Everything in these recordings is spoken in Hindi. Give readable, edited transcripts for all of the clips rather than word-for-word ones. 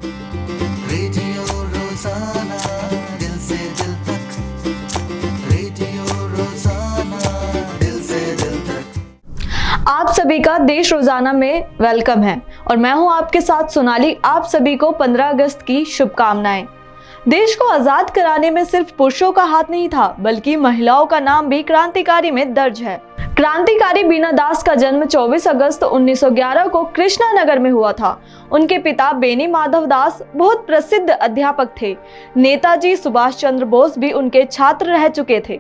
रेडियो रोजाना दिल से दिल तक, रेडियो रोजाना दिल से दिल तक। आप सभी का देश रोजाना में वेलकम है और मैं हूं आपके साथ सोनाली। आप सभी को 15 अगस्त की शुभकामनाएं। देश को आजाद कराने में सिर्फ पुरुषों का हाथ नहीं था, बल्कि महिलाओं का नाम भी क्रांतिकारी में दर्ज है। क्रांतिकारी बीना दास का जन्म 24 अगस्त 1911 को कृष्णानगर में हुआ था। उनके पिता बेनी माधव दास बहुत प्रसिद्ध अध्यापक थे। नेताजी सुभाष चंद्र बोस भी उनके छात्र रह चुके थे।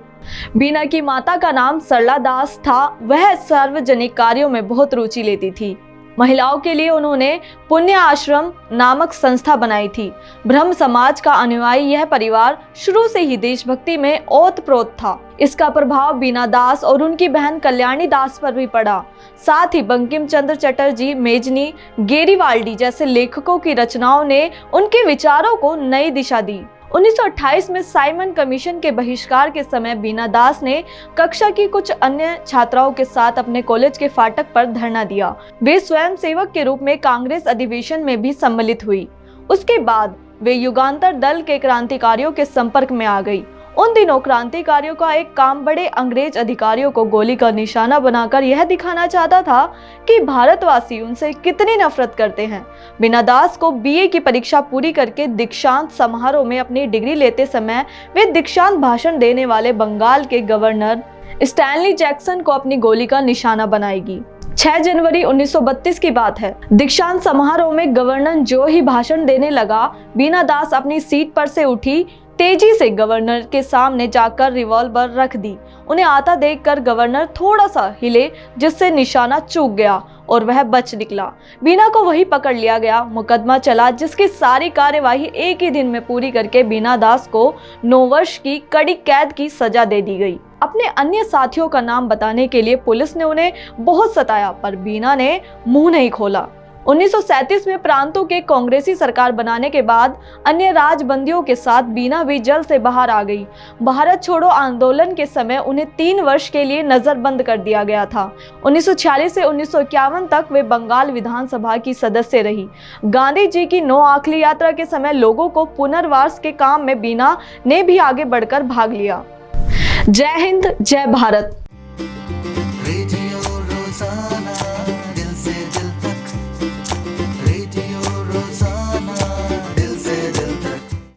बीना की माता का नाम सरला दास था। वह सार्वजनिक कार्यों में बहुत रुचि लेती थी। महिलाओं के लिए उन्होंने पुण्य आश्रम नामक संस्था बनाई थी। ब्रह्म समाज का अनुयायी यह परिवार शुरू से ही देशभक्ति में ओतप्रोत था। इसका प्रभाव बीना दास और उनकी बहन कल्याणी दास पर भी पड़ा। साथ ही बंकिम चंद्र चटर्जी, मेजनी, गेरीवाल्डी जैसे लेखकों की रचनाओं ने उनके विचारों को नई दिशा दी। 1928 में साइमन कमीशन के बहिष्कार के समय बीना दास ने कक्षा की कुछ अन्य छात्राओं के साथ अपने कॉलेज के फाटक पर धरना दिया। वे स्वयं सेवक के रूप में कांग्रेस अधिवेशन में भी सम्मिलित हुई। उसके बाद वे युगांतर दल के क्रांतिकारियों के संपर्क में आ गई। उन दिनों क्रांतिकारियों का एक काम बड़े अंग्रेज अधिकारियों को गोली का निशाना बनाकर यह दिखाना चाहता था कि भारतवासी उनसे कितनी नफरत करते हैं। बीना दास को बीए की परीक्षा पूरी करके दीक्षांत समारोह में अपनी डिग्री लेते समय वे दीक्षांत भाषण देने वाले बंगाल के गवर्नर स्टैनली जैक्सन को अपनी गोली का निशाना बनाएगी। 6 जनवरी 1932 की बात है। दीक्षांत समारोह में गवर्नर जो ही भाषण देने लगा, बीना दास अपनी सीट पर से उठी, तेजी से गवर्नर के सामने जाकर रिवॉल्वर रख दी। उन्हें आता देखकर गवर्नर थोड़ा सा हिले, जिससे निशाना चूक गया और वह बच निकला। बीना को वही पकड़ लिया गया। मुकदमा चला, जिसकी सारी कार्यवाही एक ही दिन में पूरी करके बीना दास को 9 वर्ष की कड़ी कैद की सजा दे दी गई। अपने अन्य साथियों का नाम बताने के लिए पुलिस ने उन्हें बहुत सताया, पर बीना ने मुंह नहीं खोला। 1937 में प्रांतों के कांग्रेसी सरकार बनाने के बाद अन्य राजबंदियों के साथ बीना भी जेल से बाहर आ गई। भारत छोड़ो आंदोलन के समय उन्हें 3 वर्ष के लिए नजरबंद कर दिया गया था। 1946 से 1951 तक वे बंगाल विधानसभा की सदस्य रही। गांधी जी की 9 आखिरी यात्रा के समय लोगों को पुनर्वास के काम में बीना ने भी आगे बढ़कर भाग लिया। जय हिंद, जय भारत।